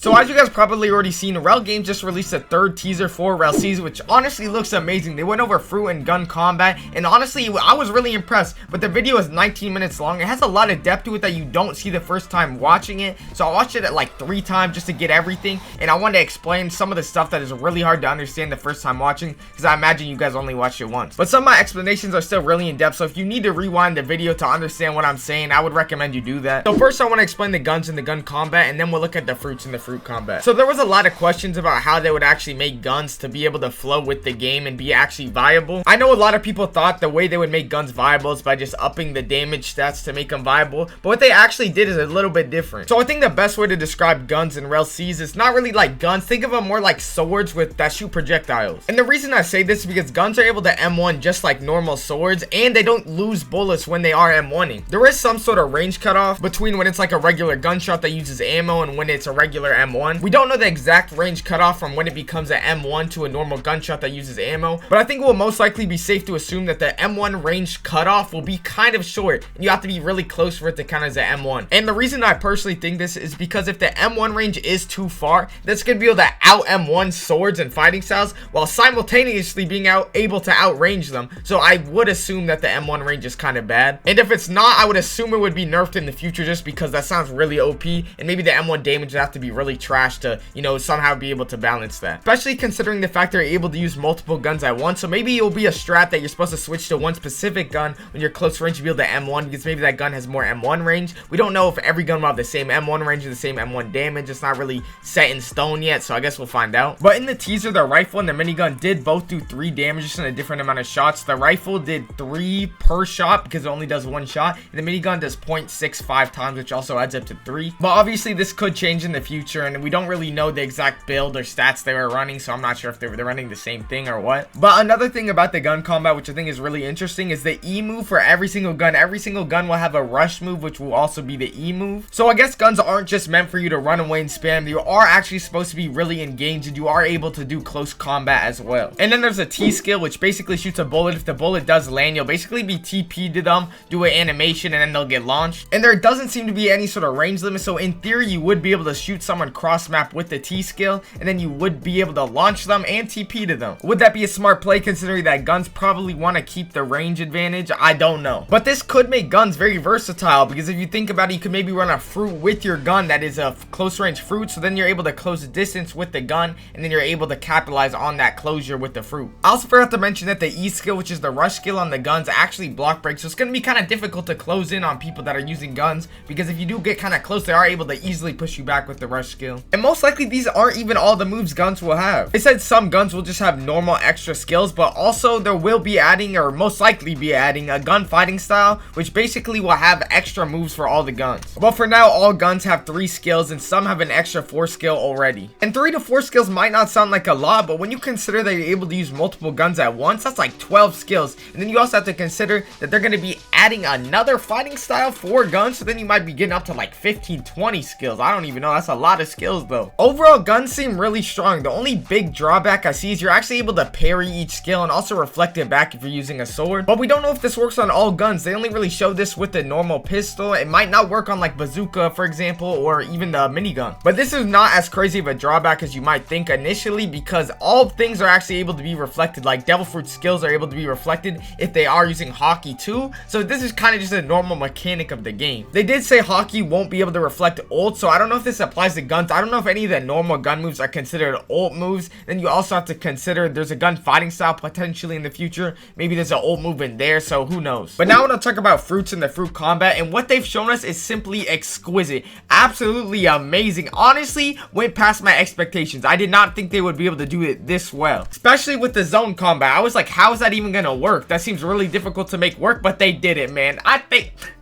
So as you guys probably already seen, Rell Games just released a third teaser for Rell Seas, which honestly looks amazing. They went over fruit and gun combat, and honestly, I was really impressed. But the video is 19 minutes long. It has a lot of depth to it that you don't see the first time watching it. So I watched it at like 3 times just to get everything, and I wanted to explain some of the stuff that is really hard to understand the first time watching, because I imagine you guys only watched it once. But some of my explanations are still really in depth, so if you need to rewind the video to understand what I'm saying, I would recommend you do that. So first I want to explain the guns and the gun combat, and then we'll look at the fruits and the fruit combat. So there was a lot of questions about how they would actually make guns to be able to flow with the game and be actually viable. I know a lot of people thought the way they would make guns viable is by just upping the damage stats to make them viable, but what they actually did is a little bit different. So I think the best way to describe guns in Rell Seas is not really like guns. Think of them more like swords that shoot projectiles. And the reason I say this is because guns are able to M1 just like normal swords, and they don't lose bullets when they are M1ing. There is some sort of range cutoff between when it's like a regular gunshot that uses ammo and when it's a regular M1. We don't know the exact range cutoff from when it becomes an M1 to a normal gunshot that uses ammo, but I think it will most likely be safe to assume that the M1 range cutoff will be kind of short, and you have to be really close for it to count as an M1. And the reason I personally think this is because if the M1 range is too far, that's going to be able to out M1 swords and fighting styles while simultaneously being able to outrange them. So I would assume that the M1 range is kind of bad, and if it's not, I would assume it would be nerfed in the future just because that sounds really OP, and maybe the M1 damage would have to be really trash to, you know, somehow be able to balance that, especially considering the fact they're able to use multiple guns at once. So maybe it'll be a strat that you're supposed to switch to one specific gun when you're close range to be able to M1, because maybe that gun has more M1 range. We don't know if every gun will have the same M1 range or the same M1 damage. It's not really set in stone yet, so I guess we'll find out. But in the teaser, the rifle and the minigun did both do 3 damage, just in a different amount of shots. The rifle did 3 per shot because it only does 1 shot, and the minigun does 0.65 times, which also adds up to 3. But obviously this could change in the future, and we don't really know the exact build or stats they were running, so I'm not sure if they're running the same thing or what. But another thing about the gun combat, which I think is really interesting, is the E move for every single gun. Every single gun will have a rush move, which will also be the E move. So I guess guns aren't just meant for you to run away and spam. You are actually supposed to be really engaged, and you are able to do close combat as well. And then there's a T skill, which basically shoots a bullet. If the bullet does land, you'll basically be TP'd to them, do an animation, and then they'll get launched. And there doesn't seem to be any sort of range limit, so in theory you would be able to shoot someone cross map with the T skill, and then you would be able to launch them and TP to them. Would that be a smart play considering that guns probably want to keep the range advantage? I don't know. But this could make guns very versatile, because if you think about it, you could maybe run a fruit with your gun that is a close range fruit, so then you're able to close the distance with the gun, and then you're able to capitalize on that closure with the fruit. I also forgot to mention that the E skill, which is the rush skill on the guns, actually block breaks, so it's going to be kind of difficult to close in on people that are using guns, because if you do get kind of close, they are able to easily push you back with the rush skill. And most likely these aren't even all the moves guns will have. They said some guns will just have normal extra skills, but also there will be adding, or most likely be adding, a gun fighting style, which basically will have extra moves for all the guns. But for now, all guns have 3 skills, and some have an extra 4 skill already. And 3 to 4 skills might not sound like a lot, but when you consider that you're able to use multiple guns at once, that's like 12 skills. And then you also have to consider that they're going to be adding another fighting style for guns, so then you might be getting up to like 15-20 skills. I don't even know. That's a lot of skills though. Overall, guns seem really strong. The only big drawback I see is you're actually able to parry each skill and also reflect it back if you're using a sword. But we don't know if this works on all guns. They only really show this with the normal pistol. It might not work on like bazooka, for example, or even the minigun. But this is not as crazy of a drawback as you might think initially, because all things are actually able to be reflected. Like devil fruit skills are able to be reflected if they are using hockey too. So this is kind of just a normal mechanic of the game. They did say hockey won't be able to reflect ult, so I don't know if this applies to guns. I don't know if any of the normal gun moves are considered ult moves. Then you also have to consider there's a gun fighting style potentially in the future. Maybe there's an ult move in there, so who knows. But now I want to talk about fruits and the fruit combat, and what they've shown us is simply exquisite. Absolutely amazing. Honestly, went past my expectations. I did not think they would be able to do it this well, especially with the zone combat. I was like, how is that even gonna work? That seems really difficult to make work, but they did it, man.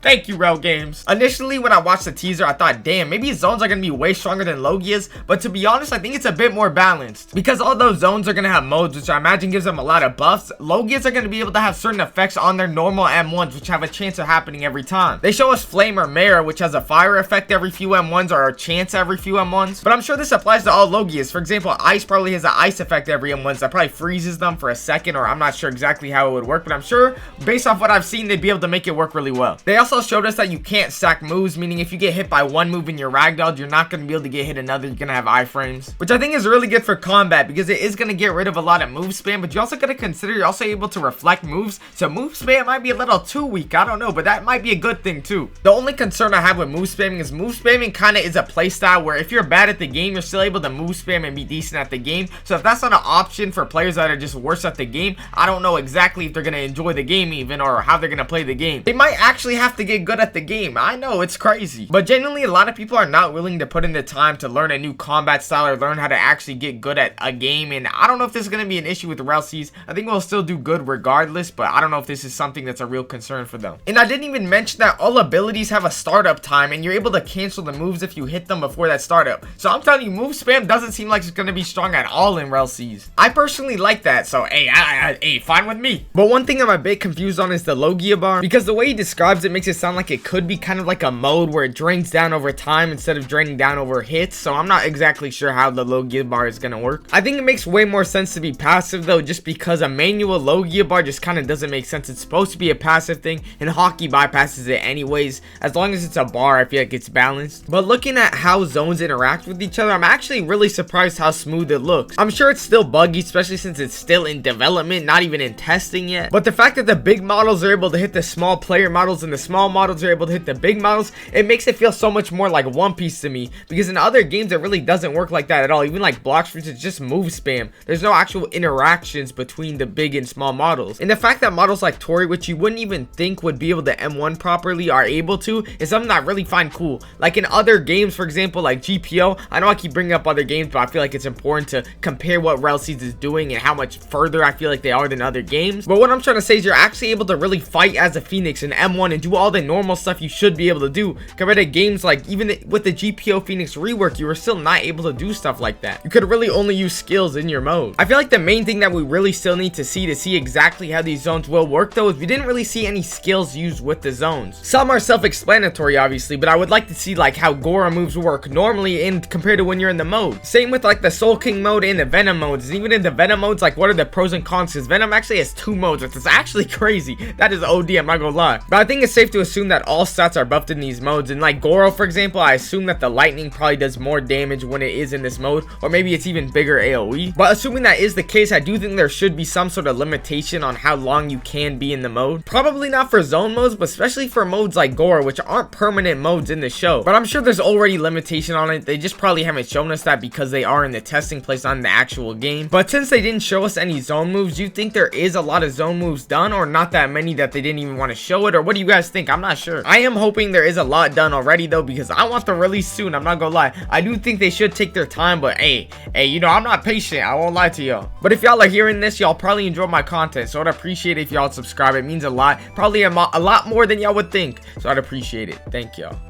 Thank you, Rell Games. Initially, when I watched the teaser, I thought, damn, maybe zones are gonna be way stronger than logias, but to be honest, I think it's a bit more balanced, because although zones are gonna have modes, which I imagine gives them a lot of buffs, logias are gonna be able to have certain effects on their normal M1s, which have a chance of happening every time. They show us Flame or Mare, which has a fire effect every few M1s, or a chance every few M1s, but I'm sure this applies to all logias. For example, Ice probably has an ice effect every M1s that probably freezes them for a second, or I'm not sure exactly how it would work, but I'm sure based off what I've seen, they'd be able to make it work really well. They also showed us that you can't stack moves, meaning if you get hit by one move and you're ragdolled, you're not going to be able to get hit another, you're gonna have iframes, which I think is really good for combat because it is gonna get rid of a lot of move spam. But you also gotta consider you're also able to reflect moves, so move spam might be a little too weak. I don't know, but that might be a good thing too. The only concern I have with move spamming is move spamming kind of is a playstyle where if you're bad at the game, you're still able to move spam and be decent at the game. So if that's not an option for players that are just worse at the game, I don't know exactly if they're gonna enjoy the game even, or how they're gonna play the game. They might actually have to get good at the game. I know, it's crazy, but genuinely a lot of people are not willing to put in the time to learn a new combat style or learn how to actually get good at a game. And I don't know if this is gonna be an issue with the Rell Seas. I think we'll still do good regardless, but I don't know if this is something that's a real concern for them. And I didn't even mention that all abilities have a startup time, and you're able to cancel the moves if you hit them before that startup. So I'm telling you, move spam doesn't seem like it's gonna be strong at all in Rell Seas. I personally like that, so hey, fine with me. But one thing I'm a bit confused on is the logia bar, because the way he describes it makes it sound like it could be kind of like a mode where it drains down over time instead of draining down over hits. So I'm not exactly sure how the logia bar is gonna work. I think it makes way more sense to be passive though, just because a manual logia bar just kind of doesn't make sense. It's supposed to be a passive thing, and hockey bypasses it anyways. As long as it's a bar, I feel like it's balanced. But looking at how zones interact with each other, I'm actually really surprised how smooth it looks. I'm sure it's still buggy, especially since it's still in development, not even in testing yet. But the fact that the big models are able to hit the small player models and the small models are able to hit the big models, it makes it feel so much more like One Piece to me, because in other games it really doesn't work like that at all. Even like Blox Fruits, it's just move spam. There's no actual interactions between the big and small models. And the fact that models like Tori, which you wouldn't even think would be able to M1 properly, are able to, is something that I really find cool. Like in other games, for example, like GPO, I know I keep bringing up other games, but I feel like it's important to compare what Rell Seas is doing and how much further I feel like they are than other games. But what I'm trying to say is you're actually able to really fight as a Phoenix in M1 and do all the normal stuff you should be able to do, compared to games like even with the GPO Phoenix rework, you were still not able to do stuff like that. You could really only use skills in your mode. I feel like the main thing that we really still need to see exactly how these zones will work though is we didn't really see any skills used with the zones. Some are self-explanatory obviously, but I would like to see like how Gora moves work normally and compared to when you're in the mode. Same with like the Soul King mode and the Venom modes. And even in the Venom modes, like what are the pros and cons, because Venom actually has 2 modes, which is actually crazy. That is OD, I'm not gonna lie. But I think it's safe to assume that all stats are buffed in these modes. And like Goro, for example, I assume that the lightning probably does more damage when it is in this mode, or maybe it's even bigger AoE. But assuming that is the case, I do think there should be some sort of limitation on how long you can be in the mode. Probably not for zone modes, but especially for modes like Goro, which aren't permanent modes in the show. But I'm sure there's already limitation on it. They just probably haven't shown us that because they are in the testing place on the actual game. But since they didn't show us any zone moves, do you think there is a lot of zone moves done, or not that many that they didn't even want to show it? Or what do you guys think? I'm not sure. I am hoping there is a lot done already though, because I want the release soon. I'm not gonna lie. I do think they should take their time, but hey, you know, I'm not patient. I won't lie to y'all. But if y'all are hearing this, y'all probably enjoy my content, so I'd appreciate it if y'all subscribe. It means a lot. Probably a lot more than y'all would think, so I'd appreciate it. Thank y'all.